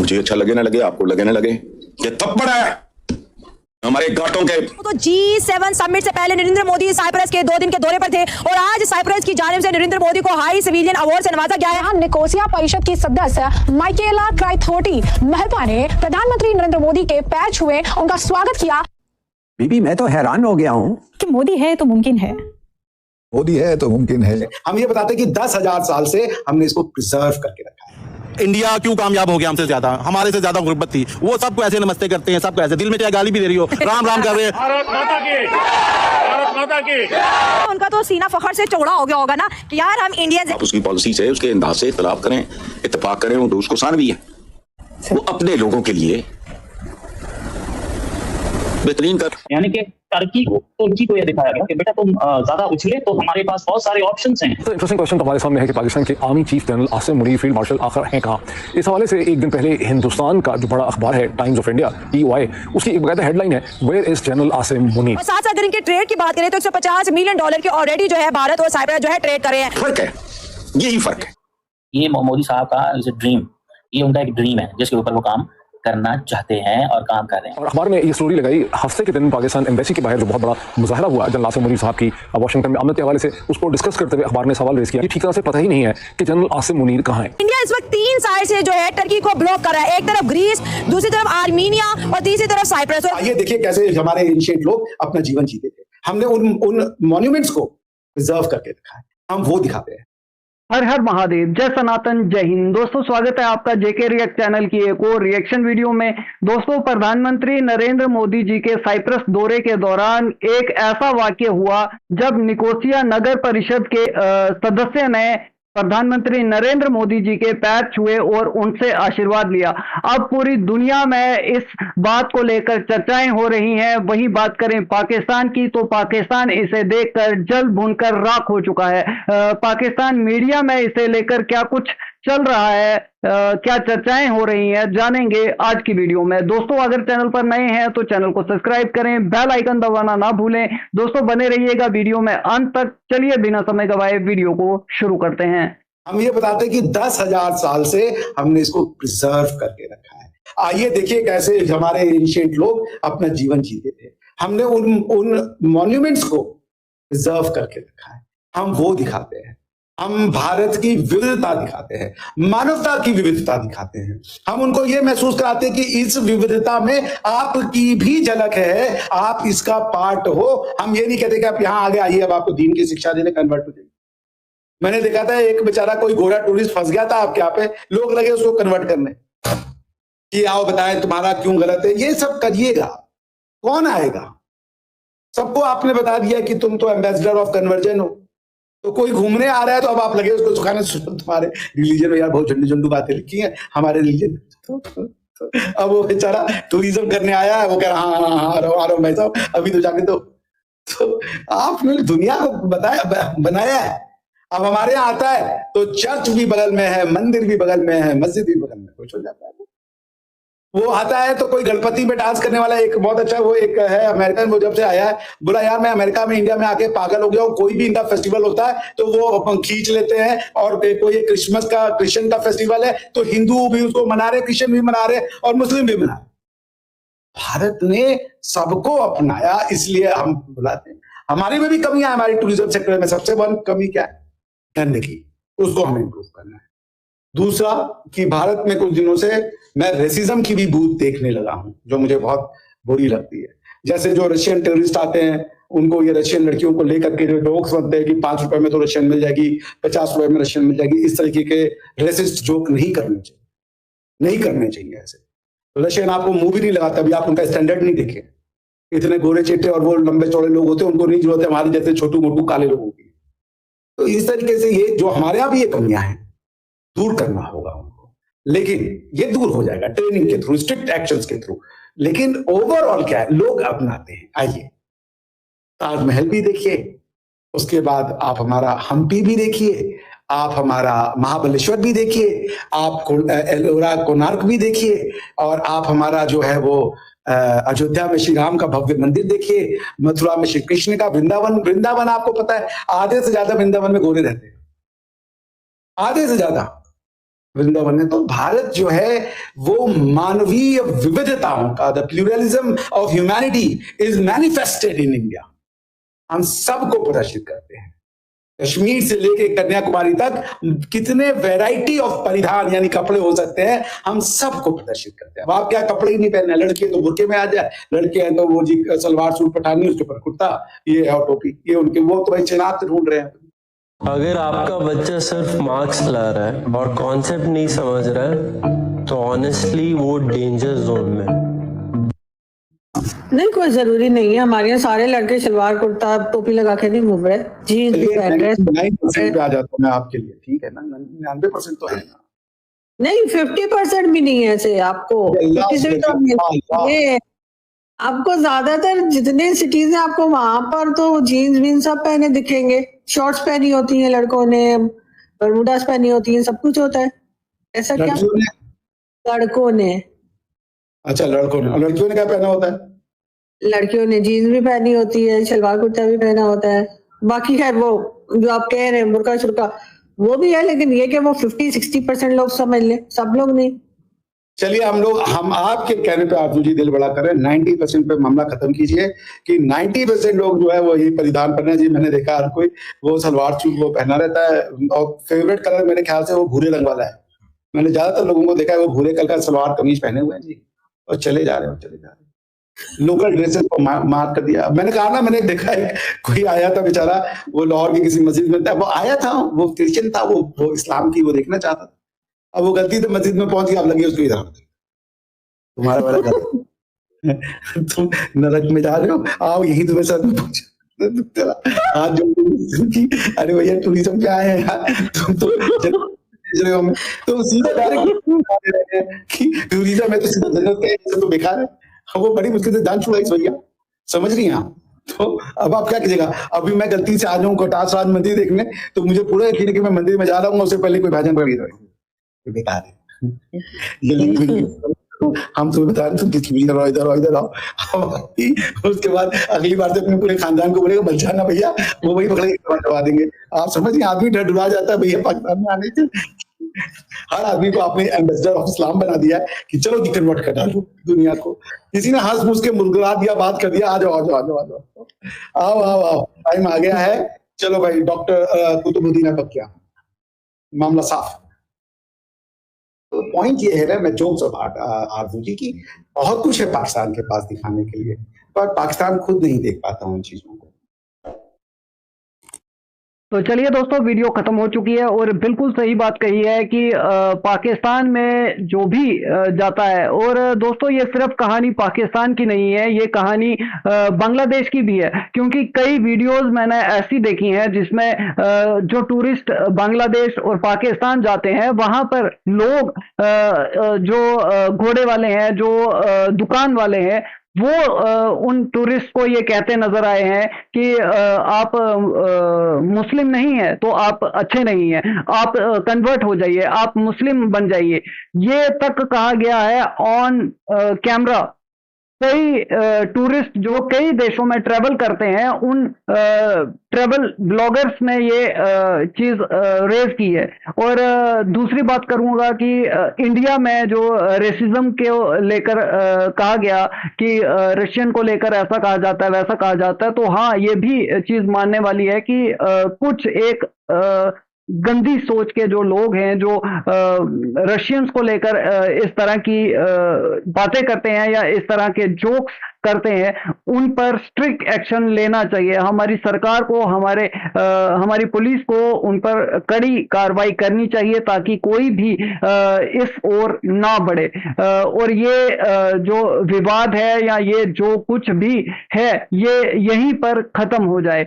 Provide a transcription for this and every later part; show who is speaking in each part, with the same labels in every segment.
Speaker 1: मुझे अच्छा लगे ना लगे, आपको लगे ना लगे, ये थप्पड़ है हमारे गांठों के।
Speaker 2: तो G7 समिट से पहले नरेंद्र मोदी साइप्रस के 2 दिन के दौरे पर थे और आज साइप्रस की जानिब से नरेंद्र मोदी को हाई सिविलियन अवार्ड से नवाजा गया है।
Speaker 3: निकोसिया परिषद की सदस्य माइकेला क्राइथोटी महता ने प्रधानमंत्री नरेंद्र मोदी के पैर छुए, उनका स्वागत किया।
Speaker 4: बीबी मैं तो हैरान हो गया हूँ
Speaker 3: कि मोदी है तो मुमकिन है,
Speaker 5: मोदी है तो मुमकिन है।
Speaker 6: हम ये बताते हैं कि 10,000 साल से हमने इसको प्रिजर्व करके रखा है।
Speaker 7: इंडिया क्यों कामयाब हो गया हमसे ज्यादा, हमारे से ज्यादा गुर्बत थी। वो सबको ऐसे नमस्ते करते हैं, सबको ऐसे दिल में चाहे गाली भी दे रही हो, राम राम कर रहे हैं।
Speaker 8: भारत माता की, भारत माता की।
Speaker 2: उनका तो सीना फखर से चौड़ा हो गया होगा ना कि यार हम इंडियन।
Speaker 1: आप उसकी पॉलिसी से, उसके अंदाज से इख्तलाफ करें, इत्तेफाक करें, वो रूस को सान भी है, वो अपने लोगों के लिए बेहतरीन कर।
Speaker 9: यानी कि तुर्की को यह दिखाया गया कि बेटा तुम ज्यादा उछले तो हमारे पास बहुत सारे ऑप्शंस हैं।
Speaker 5: तो इंटरेस्टिंग क्वेश्चन हमारे सामने है कि पाकिस्तान के army chief general Asim Munir field marshal आखिर हैं कहाँ। इस हवाले से एक दिन पहले हिंदुस्तान का जो बड़ा अखबार है टाइम्स ऑफ इंडिया TOI, उसकी एक बकायदा हेडलाइन है where is general Asim Munir.
Speaker 2: साथ अगर इनके ट्रेड की बात करें तो $150 मिलियन की ऑलरेडी जो है भारत और साइप्रस जो है ट्रेड कर रहे हैं।
Speaker 1: फर्क है, यही फर्क है।
Speaker 9: ये मोदी साहब का ड्रीम, ये उनका एक ड्रीम है जिसके ऊपर वो काम करना चाहते हैं और काम कर रहे हैं।
Speaker 5: और अखबार में ये स्टोरी लगाई हफ्ते के दिन पाकिस्तान एम्बेसी के बाहर जो बहुत बड़ा मुजाहरा हुआ जनरल आसिम मुनीर साहब की वाशिंगटन में आमद के हवाले से, उसको डिस्कस करते हुए अखबार ने सवाल रेज किया कि ठीक तरह से पता ही नहीं है कि जनरल आसिम मुनीर कहाँ है।
Speaker 2: इंडिया इस वक्त 3 साइड से जो है टर्की को ब्लॉक कर रहा है, एक तरफ ग्रीस, दूसरी तरफ आर्मीनिया और तीसरी तरफ साइप्रस।
Speaker 6: ये देखिए कैसे हमारे एंशिएंट लोग अपना जीवन जीते थे। हमने उन मॉन्यूमेंट्स को प्रिजर्व करके रखा है, हम वो दिखाते हैं।
Speaker 10: हर हर महादेव, जय सनातन, जय हिंद। दोस्तों स्वागत है आपका जेके रिएक्ट चैनल की एक और रिएक्शन वीडियो में। दोस्तों प्रधानमंत्री नरेंद्र मोदी जी के साइप्रस दौरे के दौरान एक ऐसा वाक्य हुआ जब निकोसिया नगर परिषद के सदस्य ने प्रधानमंत्री नरेंद्र मोदी जी के पैर छुए और उनसे आशीर्वाद लिया। अब पूरी दुनिया में इस बात को लेकर चर्चाएं हो रही हैं। वही बात करें पाकिस्तान की तो पाकिस्तान इसे देखकर जल भुनकर राख हो चुका है। पाकिस्तान मीडिया में इसे लेकर क्या कुछ चल रहा है, क्या चर्चाएं हो रही हैं, जानेंगे आज की वीडियो में। दोस्तों अगर चैनल पर नए हैं तो चैनल को सब्सक्राइब करें, बेल आइकन दबाना ना भूलें। दोस्तों बने रहिएगा वीडियो में अंत तक। चलिए बिना समय गवाए वीडियो को शुरू करते हैं।
Speaker 6: हम ये बताते हैं कि 10,000 साल से हमने इसको प्रिजर्व करके रखा है। आइए देखिए कैसे हमारे एंशिएंट लोग अपना जीवन जीते थे। हमने उन मॉन्यूमेंट्स को प्रिजर्व करके रखा है, हम वो दिखाते हैं। हम भारत की विविधता दिखाते हैं, मानवता की विविधता दिखाते हैं। हम उनको ये महसूस कराते हैं कि इस विविधता में आपकी भी झलक है, आप इसका पार्ट हो। हम ये नहीं कहते कि आप यहाँ आगे आइए अब आपको दीन की शिक्षा देने कन्वर्ट हो जाइए। मैंने देखा था एक बेचारा कोई गोरा टूरिस्ट फंस गया था आपके यहाँ पे, लोग लगे उसको कन्वर्ट करने कि आओ बताएं तुम्हारा क्यों गलत है। ये सब करिएगा, कौन आएगा? सबको आपने बता दिया कि तुम तो एम्बेसडर ऑफ कन्वर्जन हो, तो कोई घूमने आ रहा है तो अब आप लगे उसको सुखाने। तुम्हारे रिलीजन में यार बहुत झंडू झंडू बातें लिखी हैं हमारे रिलीजन। तो अब वो बेचारा टूरिज्म करने आया है, वो कह रहा हाँ हाँ आ रहा हूँ भाई साहब, अभी तो जाने दो। तो आपने दुनिया को बनाया है। अब हमारे यहाँ आता है तो चर्च भी बगल में है, मंदिर भी बगल में है, मस्जिद भी बगल में, कुछ हो जाता है। वो आता है तो कोई गणपति में डांस करने वाला एक बहुत अच्छा वो एक है अमेरिकन, वो जब से आया है बोला यार मैं अमेरिका में इंडिया में आके पागल हो गया हूँ। कोई भी इनका फेस्टिवल होता है तो वो खींच लेते हैं, और कोई क्रिसमस का क्रिश्चियन का फेस्टिवल है तो हिंदू भी उसको मना रहे, क्रिश्चियन भी मना रहे और मुस्लिम भी मना रहे। भारत ने सबको अपनाया, इसलिए हम बुलाते हैं। हमारी में भी कमियां है, हमारी टूरिज्म सेक्टर में सबसे बड़ी कमी क्या है? गंदगी, उसको हमें इम्प्रूव करना है। दूसरा कि भारत में कुछ दिनों से मैं रेसिज्म की भी बूथ देखने लगा हूं, जो मुझे बहुत बुरी लगती है। जैसे जो रशियन टेररिस्ट आते हैं उनको ये रशियन लड़कियों को लेकर के जो जोक्स बनते हैं कि 5 रुपए में तो रशियन मिल जाएगी, 50 रुपए में रशियन मिल जाएगी, इस तरीके के रेसिस्ट जोक नहीं करने चाहिए, नहीं करने चाहिए। ऐसे रशियन आपको मुंह भी नहीं लगाता, अभी आप उनका स्टैंडर्ड नहीं देखे। इतने गोरे चेटे और वो लंबे चौड़े लोग होते हैं, उनको नहीं जरूरत है हमारे जैसे छोटू मोटू काले लोगों की। तो इस तरीके से ये जो हमारे यहाँ भी ये कमियां हैं दूर करना होगा उनको, लेकिन ये दूर हो जाएगा ट्रेनिंग के थ्रू, स्ट्रिक्ट एक्शंस के थ्रू। लेकिन ओवरऑल क्या है, लोग अपनाते हैं। आइए ताजमहल भी देखिए, उसके बाद आप हमारा हम्पी भी देखिए, आप हमारा महाबलेश्वर भी देखिए, आप एलोरा कोणार्क भी देखिए, और आप हमारा जो है वो अयोध्या में श्री राम का भव्य मंदिर देखिए, मथुरा में श्री कृष्ण का वृंदावन आपको पता है आधे से ज्यादा वृंदावन में गोरे रहते हैं, आधे से ज्यादा। वृंदावन में। तो भारत जो है वो मानवीय विविधताओं का, the pluralism of humanity is manifested in India. हम सबको प्रदर्शित करते हैं, कश्मीर से लेके कन्याकुमारी तक कितने वैरायटी ऑफ परिधान यानी कपड़े हो सकते हैं, हम सबको प्रदर्शित करते हैं। अब आप क्या कपड़े ही नहीं पहनना, लड़के तो बुर्के में आ जाए, लड़के हैं तो वो जी सलवार सूट पठानी, उसके ऊपर कुर्ता, ये और टोपी, ये उनके वो तो भाई चिनाब ढूंढ रहे हैं।
Speaker 11: अगर आपका बच्चा सिर्फ मार्क्स ला रहा है और कॉन्सेप्ट नहीं समझ रहा है तो ऑनेस्टली वो डेंजर जोन में।
Speaker 12: नहीं, कोई जरूरी नहीं है। हमारे यहाँ सारे लड़के सलवार कुर्ता टोपी लगा के नहीं घूम रहे, जीन्स भी पहन रहे।
Speaker 6: 9% पे आ जाता मैं आपके लिए, ठीक है ना, 99% तो है ना।
Speaker 12: नहीं, 50% भी नहीं है ऐसे। आपको किसी भी तो ये आपको ज्यादातर जितने सिटीज हैं आपको वहां पर तो जीन्स वीन्स सब पहने दिखेंगे, शॉर्ट्स पहनी होती हैं लड़कों ने, बरमूडास पहनी होती हैं, सब कुछ होता है। ऐसा क्या लड़कों ने?
Speaker 6: अच्छा, लड़कों ने। और लड़कियों ने क्या पहना होता है?
Speaker 12: लड़कियों ने जीन्स भी पहनी होती है, सलवार कुर्ता भी पहना होता है। बाकी खैर वो जो आप कह रहे हैं बुर्का शुर्का वो भी है, लेकिन ये कि वो 50-60% लोग समझ ले, सब लोग नहीं।
Speaker 6: चलिए हम आपके कहने पे आरजू जी दिल बड़ा कर रहे हैं, 90% पे मामला खत्म कीजिए कि 90% लोग जो है वो यही परिधान पहने। जी मैंने देखा हर कोई वो सलवार सूट वो पहना रहता है, और फेवरेट कलर मेरे ख्याल से वो भूरे रंग वाला है। मैंने ज्यादातर लोगों को देखा है वो भूरे कलर का सलवार कमीज पहने हुए हैं जी, और चले जा रहे हैं। लोकल ड्रेसेस को मार कर दिया। मैंने कहा ना, मैंने देखा है कोई आया था बेचारा, वो लाहौर की किसी मस्जिद में था, वो आया था, वो क्रिश्चियन था, वो इस्लाम की वो देखना चाहता था। अब वो गलती से मस्जिद में पहुंच गया, अब लगे उसको इधर तुम्हारा वाला तुम नरक में जा रहे हो, आओ यही तुम्हें साथ में हाथ जोड़। अरे भैया टूरिज्म पे आए हैं यार, तुम तो सीधा डायरेक्ट कि टूरिज्म है तो सीधा जन्नत का तो बेकार है। वो बड़ी मुश्किल से जान छुड़ाई भैया, समझ रही हैं आप? तो अब आप क्या कीजिएगा? अभी मैं गलती से आ जाऊं कटास राज मंदिर देखने, तो मुझे पूरा यकीन है कि मैं मंदिर में जा रहा हूँ, उससे पहले कोई भाजन पकड़ लिया, बेकार है। हम तुम्हें बता रहे तुम इधर आओ। उसके बाद अगली बार से अपने पूरे खानदान को बोलेगा बच जाना भैया, वो वही पकड़े करवा देंगे। आप समझिए, आदमी डर डरा जाता है भैया पाकिस्तान में आने से। हर आदमी को आपने एम्बेसडर ऑफ इस्लाम बना दिया है कि चलो जी कन्वर्ट कर डालो दुनिया को। किसी ने हंस मुझ के मुस्कुरा दिया, बात कर दिया, आ जाओ आओ, टाइम आ गया है। चलो भाई, डॉक्टर कुतुबुद्दीन बकिया, मामला साफ। तो पॉइंट ये है ना, मैं जोक्स अबाउट आरजू जी की बहुत कुछ है पाकिस्तान के पास दिखाने के लिए, पर पाकिस्तान खुद नहीं देख पाता उन चीजों को।
Speaker 10: तो चलिए दोस्तों, वीडियो खत्म हो चुकी है और बिल्कुल सही बात कही है कि पाकिस्तान में जो भी जाता है, और दोस्तों ये सिर्फ कहानी पाकिस्तान की नहीं है, ये कहानी बांग्लादेश की भी है, क्योंकि कई वीडियोस मैंने ऐसी देखी हैं जिसमें जो टूरिस्ट बांग्लादेश और पाकिस्तान जाते हैं वहां पर लोग जो घोड़े वाले हैं, जो दुकान वाले हैं, वो उन टूरिस्ट को ये कहते नजर आए हैं कि आप मुस्लिम नहीं है तो आप अच्छे नहीं हैं, आप कन्वर्ट हो जाइए, आप मुस्लिम बन जाइए। ये तक कहा गया है ऑन कैमरा। कई टूरिस्ट जो कई देशों में ट्रेवल करते हैं, उन ट्रेवल ब्लॉगर्स ने ये चीज रेज की है। और दूसरी बात करूंगा कि इंडिया में जो रेसिज्म के लेकर कहा गया कि रशियन को लेकर ऐसा कहा जाता है, वैसा कहा जाता है, तो हाँ, ये भी चीज मानने वाली है कि कुछ एक गंदी सोच के जो लोग हैं, जो रशियंस को लेकर इस तरह की बातें करते हैं या इस तरह के जोक्स करते हैं, उन पर स्ट्रिक्ट एक्शन लेना चाहिए। हमारी सरकार को, हमारी पुलिस को उन पर कड़ी कार्रवाई करनी चाहिए ताकि कोई भी इस ओर ना बढ़े और ये जो विवाद है या ये जो कुछ भी है ये यहीं पर खत्म हो जाए।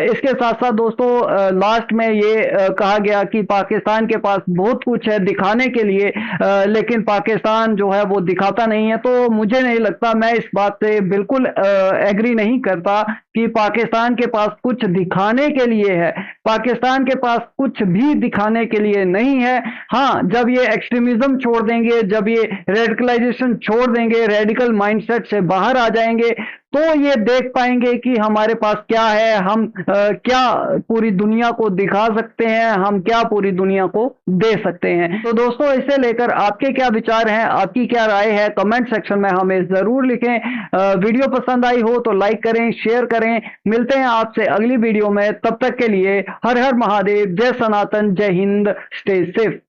Speaker 10: इसके साथ साथ दोस्तों, लास्ट में ये कहा गया कि पाकिस्तान के पास बहुत कुछ है दिखाने के लिए, लेकिन पाकिस्तान जो है वो दिखाता नहीं है। तो मुझे नहीं लगता, मैं इस बात से बिल्कुल एग्री नहीं करता कि पाकिस्तान के पास कुछ दिखाने के लिए है। पाकिस्तान के पास कुछ भी दिखाने के लिए नहीं है। हाँ, जब ये एक्सट्रीमिज्म छोड़ देंगे, जब ये रेडिकलाइजेशन छोड़ देंगे, रेडिकल माइंडसेट से बाहर आ जाएंगे, तो ये देख पाएंगे कि हमारे पास क्या है, हम क्या पूरी दुनिया को दिखा सकते हैं, हम क्या पूरी दुनिया को दे सकते हैं। तो दोस्तों, इसे लेकर आपके क्या विचार हैं, आपकी क्या राय है, कमेंट सेक्शन में हमें जरूर लिखें। वीडियो पसंद आई हो तो लाइक करें, शेयर करें। मिलते हैं आपसे अगली वीडियो में, तब तक के लिए हर हर महादेव, जय सनातन, जय हिंद, स्टे सेफ।